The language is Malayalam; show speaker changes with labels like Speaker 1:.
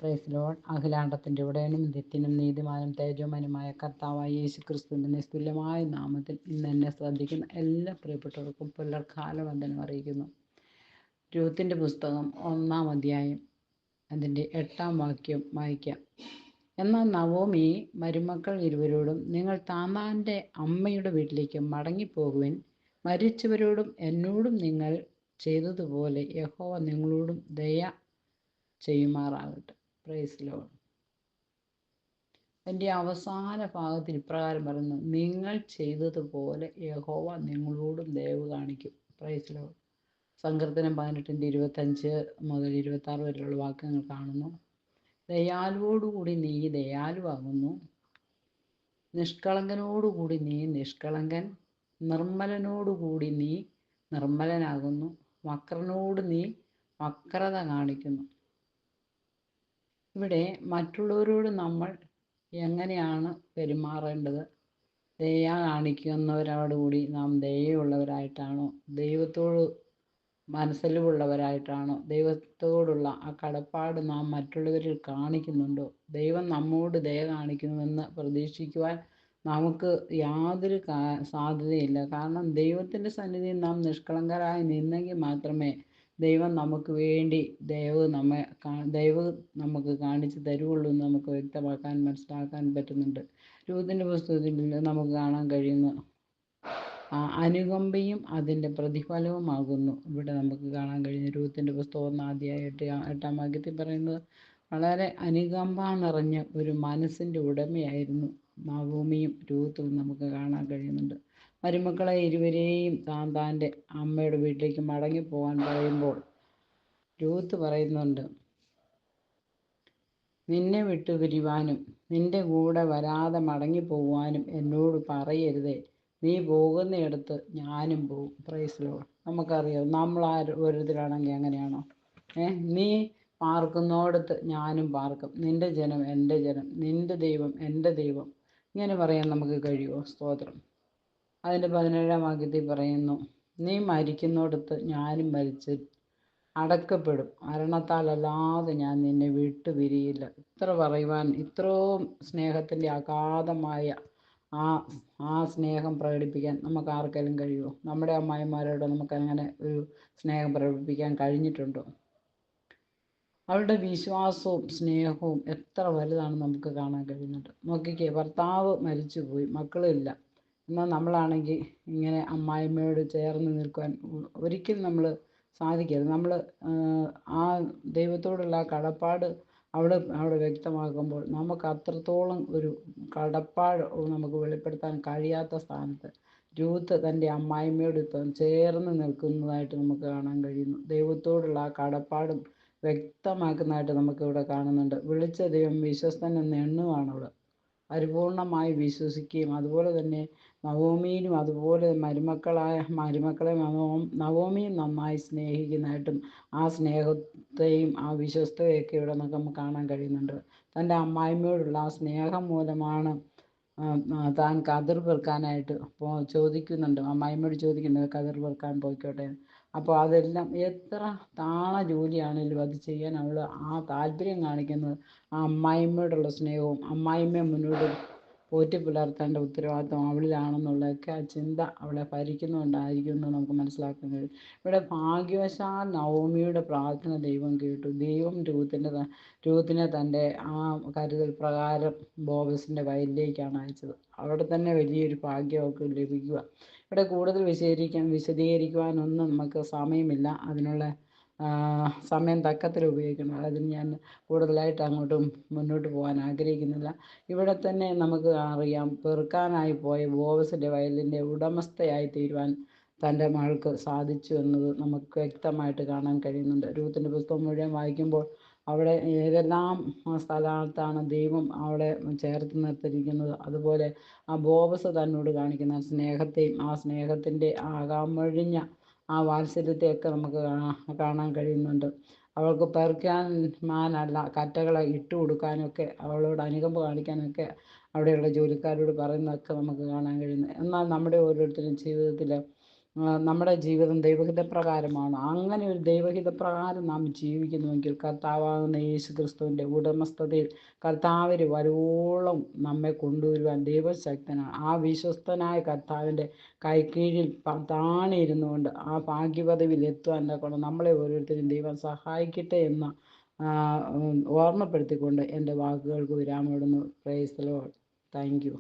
Speaker 1: Praise Lord. അഖിലാണ്ടത്തിൻ്റെ ഉടയനും നിത്യനും നീതിമാനും തേജോമനുമായ കർത്താവായ യേശുക്രിസ്തുവിൻ്റെ നിസ്തുല്യമായ നാമത്തിൽ ഇന്ന് എന്നെ ശ്രദ്ധിക്കുന്ന എല്ലാ പ്രിയപ്പെട്ടവർക്കും പുലർക്കാല വന്ദനം അറിയിക്കുന്നു. രൂത്തിന്റെ പുസ്തകം 1-ാം അധ്യായം അതിൻ്റെ 8-ാം വാക്യം വായിക്കാം. എന്നാൽ നവോമി മരുമക്കൾ ഇരുവരോടും, നിങ്ങൾ താന്താൻ്റെ അമ്മയുടെ വീട്ടിലേക്ക് മടങ്ങിപ്പോകുവിൻ. മരിച്ചവരോടും എന്നോടും നിങ്ങൾ ചെയ്തതുപോലെ യഹോവ നിങ്ങളോടും ദയ ചെയ്യുമാറാകട്ടെ. Praise Lord. എൻ്റെ അവസാന ഭാഗത്തിൽ ഇപ്രകാരം പറയുന്നു, നിങ്ങൾ ചെയ്തതുപോലെ യഹോവ നിങ്ങളോടും ദയവ് കാണിക്കും. Praise Lord. സങ്കീർത്തനം 18:25 മുതൽ 26 വരെയുള്ള വാക്യങ്ങൾ കാണുന്നു. ദയാലുവോടുകൂടി നീ ദയാലുവാകുന്നു, നിഷ്കളങ്കനോടുകൂടി നീ നിഷ്കളങ്കൻ, നിർമ്മലനോടുകൂടി നീ നിർമ്മലനാകുന്നു, വക്രനോട് നീ വക്രത കാണിക്കുന്നു. ഇവിടെ മറ്റുള്ളവരോട് നമ്മൾ എങ്ങനെയാണ് പെരുമാറേണ്ടത്? ദയ കാണിക്കുന്നവരോടുകൂടി നാം ദയയുള്ളവരായിട്ടാണോ? ദൈവത്തോട് മനസ്സലിവുള്ളവരായിട്ടാണോ? ദൈവത്തോടുള്ള ആ കടപ്പാട് നാം മറ്റുള്ളവരിൽ കാണിക്കുന്നുണ്ടോ? ദൈവം നമ്മോട് ദയ കാണിക്കുന്നുവെന്ന് പ്രതീക്ഷിക്കുവാൻ നമുക്ക് യാതൊരു സാധ്യതയില്ല. കാരണം ദൈവത്തിൻ്റെ സന്നിധിയിൽ നാം നിഷ്കളങ്കരായി നിന്നെങ്കിൽ മാത്രമേ ദൈവം നമുക്ക് വേണ്ടി ദയവ് നമുക്ക് കാണിച്ചു തരുവുള്ളൂ എന്ന് നമുക്ക് വ്യക്തമാക്കാൻ മനസ്സിലാക്കാൻ പറ്റുന്നുണ്ട്. രൂത്തിന്റെ പുസ്തകത്തിൽ നമുക്ക് കാണാൻ കഴിയുന്ന അനുകമ്പയും അതിൻ്റെ പ്രതിഫലവുമാകുന്നു ഇവിടെ നമുക്ക് കാണാൻ കഴിയുന്ന രൂത്തിന്റെ പുസ്തകം 1-ാം അധ്യായം 8-ാം വാക്യത്തിൽ പറയുന്നത്. വളരെ അനുകമ്പ നിറഞ്ഞ ഒരു മനസ്സിൻ്റെ ഉടമയായിരുന്നു നവോമിയും രൂത്തും നമുക്ക് കാണാൻ കഴിയുന്നുണ്ട്. മരുമക്കളെ ഇരുവരെയും താന്താൻ്റെ അമ്മയുടെ വീട്ടിലേക്ക് മടങ്ങിപ്പോകാൻ പറയുമ്പോൾ രൂത്ത് പറയുന്നുണ്ട്, നിന്നെ വിട്ടുപിരിവാനും നിന്റെ കൂടെ വരാതെ മടങ്ങിപ്പോകുവാനും എന്നോട് പറയരുതേ. നീ പോകുന്നിടത്ത് ഞാനും പോകും. Praise Lord. നമുക്കറിയാം, നമ്മൾ ഓരോരുത്തരാണെങ്കിൽ എങ്ങനെയാണോ? നീ പാർക്കുന്നോടത്ത് ഞാനും പാർക്കും, നിന്റെ ജനം എൻ്റെ ജനം, നിന്റെ ദൈവം എൻ്റെ ദൈവം, ഇങ്ങനെ പറയാൻ നമുക്ക് കഴിയുമോ? സ്തോത്രം. അതിൻ്റെ 17-ാം വാക്യത്തിൽ പറയുന്നു, നീ മരിക്കുന്നിടത്ത് ഞാനും മരിച്ച് അടക്കപ്പെടും, മരണത്താലല്ലാതെ ഞാൻ നിന്നെ വിട്ടുപിരിയില്ല. ഇത്ര പറയുവാൻ, ഇത്രയും സ്നേഹത്തിൻ്റെ അഗാധമായ ആ സ്നേഹം പ്രകടിപ്പിക്കാൻ നമുക്ക് ആർക്കെങ്കിലും കഴിയുമോ? നമ്മുടെ അമ്മായിമാരോട് നമുക്ക് അങ്ങനെ ഒരു സ്നേഹം പ്രകടിപ്പിക്കാൻ കഴിഞ്ഞിട്ടുണ്ടോ? അവളുടെ വിശ്വാസവും സ്നേഹവും എത്ര വലുതാണെന്ന് നമുക്ക് കാണാൻ കഴിയുന്നുണ്ട്. നോക്കിക്കേ, ഭർത്താവ് മരിച്ചുപോയി, മക്കളില്ല. എന്നാൽ നമ്മളാണെങ്കിൽ ഇങ്ങനെ അമ്മായിമ്മയോട് ചേർന്ന് നിൽക്കുവാൻ ഒരിക്കലും നമ്മൾ സാധിക്കരുത്. നമ്മൾ ആ ദൈവത്തോടുള്ള കടപ്പാട് അവിടെ വ്യക്തമാക്കുമ്പോൾ നമുക്ക് അത്രത്തോളം ഒരു കടപ്പാട് നമുക്ക് വെളിപ്പെടുത്താൻ കഴിയാത്ത സ്ഥാനത്ത് രൂത്ത് തൻ്റെ അമ്മായിമ്മയോട് ചേർന്ന് നിൽക്കുന്നതായിട്ട് നമുക്ക് കാണാൻ കഴിയുന്നു. ദൈവത്തോടുള്ള ആ കടപ്പാടും വ്യക്തമാക്കുന്നതായിട്ട് നമുക്കിവിടെ കാണുന്നുണ്ട്. വിളിച്ച ദൈവം വിശ്വസ്തൻ എന്ന് എണ്ണുവാണ് അവൾ. പരിപൂർണമായി വിശ്വസിക്കുകയും അതുപോലെ തന്നെ നവോമിയിലും അതുപോലെ മരുമക്കളെ നവോമിയും നന്നായി സ്നേഹിക്കുന്നതായിട്ടും ആ സ്നേഹത്തെയും ആ വിശ്വസ്തതയൊക്കെ ഇവിടെ നമുക്ക് കാണാൻ കഴിയുന്നുണ്ട്. തൻ്റെ അമ്മായിമ്മയോടുള്ള ആ സ്നേഹം മൂലമാണ് താൻ കതിർ പെറുക്കാനായിട്ട് ചോദിക്കുന്നുണ്ട്. അമ്മായിമ്മയോട് ചോദിക്കുന്നുണ്ട്, കതിർ പെറുക്കാൻ പോയിക്കോട്ടെ. അപ്പോൾ അതെല്ലാം എത്ര താണ ജോലിയാണെങ്കിലും അത് ചെയ്യാൻ അവൾ ആ താല്പര്യം കാണിക്കുന്നത് ആ അമ്മായിമ്മയോടുള്ള സ്നേഹവും അമ്മായിമ്മയെ മുന്നോട്ട് പോറ്റി പുലർത്തേണ്ട ഉത്തരവാദിത്വം അവളിലാണെന്നുള്ളതൊക്കെ ആ ചിന്ത അവളെ ഭരിക്കുന്നുണ്ടായിരിക്കും എന്ന് നമുക്ക് മനസ്സിലാക്കാൻ കഴിയും. ഇവിടെ ഭാഗ്യവശാൽ നവോമിയുടെ പ്രാർത്ഥന ദൈവം കേട്ടു. ദൈവം രൂത്തിനെ തൻ്റെ ആ കരുതൽ പ്രകാരം ബോവസിൻ്റെ വയലിലേക്കാണ് അയച്ചത്. അവിടെ തന്നെ വലിയൊരു ഭാഗ്യം അവൾക്ക് ലഭിക്കുക. ഇവിടെ കൂടുതൽ വിശദീകരിക്കുവാനൊന്നും നമുക്ക് സമയമില്ല. അതിനുള്ള സമയം തക്കത്തിൽ ഉപയോഗിക്കണം. അതിന് ഞാൻ കൂടുതലായിട്ട് അങ്ങോട്ടും മുന്നോട്ട് പോകാൻ ആഗ്രഹിക്കുന്നില്ല. ഇവിടെ തന്നെ നമുക്ക് അറിയാം, പെറുക്കാനായി പോയ ബോവസിൻ്റെ വയലിൻ്റെ ഉടമസ്ഥയായി തീരുവാൻ തൻ്റെ മകൾക്ക് സാധിച്ചു എന്നത് നമുക്ക് വ്യക്തമായിട്ട് കാണാൻ കഴിയുന്നുണ്ട്. രൂത്തിൻ്റെ പുസ്തകം മുഴുവൻ വായിക്കുമ്പോൾ അവിടെ ഏതെല്ലാം സ്ഥലത്താണ് ദൈവം അവളെ ചേർത്ത് നിർത്തിയിരിക്കുന്നത്, അതുപോലെ ആ ബോവസ് തന്നോട് കാണിക്കുന്ന സ്നേഹത്തെയും ആ സ്നേഹത്തിൻ്റെ ആകാമൊഴിഞ്ഞ ആ വാത്സല്യത്തെയൊക്കെ നമുക്ക് കാണാൻ കഴിയുന്നുണ്ട്. അവൾക്ക് പെറുക്കാനല്ല, കറ്റകളെ ഇട്ട് കൊടുക്കാനൊക്കെ അവളോട് അനുകമ്പ കാണിക്കാനൊക്കെ അവിടെയുള്ള ജോലിക്കാരോട് പറയുന്നതൊക്കെ നമുക്ക് കാണാൻ കഴിയുന്നു. എന്നാൽ നമ്മുടെ ഓരോരുത്തരും ജീവിതത്തിൽ നമ്മുടെ ജീവിതം ദൈവഹിത പ്രകാരമാണ്. അങ്ങനെ ഒരു ദൈവഹിത പ്രകാരം നാം ജീവിക്കുന്നുവെങ്കിൽ കർത്താവാകുന്ന യേശു ക്രിസ്തുവിൻ്റെ ഉടമസ്ഥതയിൽ കർത്താവിന് വരുവോളം നമ്മെ കൊണ്ടുവരുവാൻ ദൈവശക്തനാണ്. ആ വിശ്വസ്തനായ കർത്താവിൻ്റെ കൈക്കീഴിൽ താണിരുന്നുകൊണ്ട് ആ ഭാഗ്യപദവിയിൽ എത്തുവാൻ കൊണ്ട് നമ്മളെ ഓരോരുത്തരും ദൈവം സഹായിക്കട്ടെ എന്ന് ഓർമ്മപ്പെടുത്തിക്കൊണ്ട് എൻ്റെ വാക്കുകൾക്ക് വിരാമമിടുന്നു. Praise the Lord. Thank U.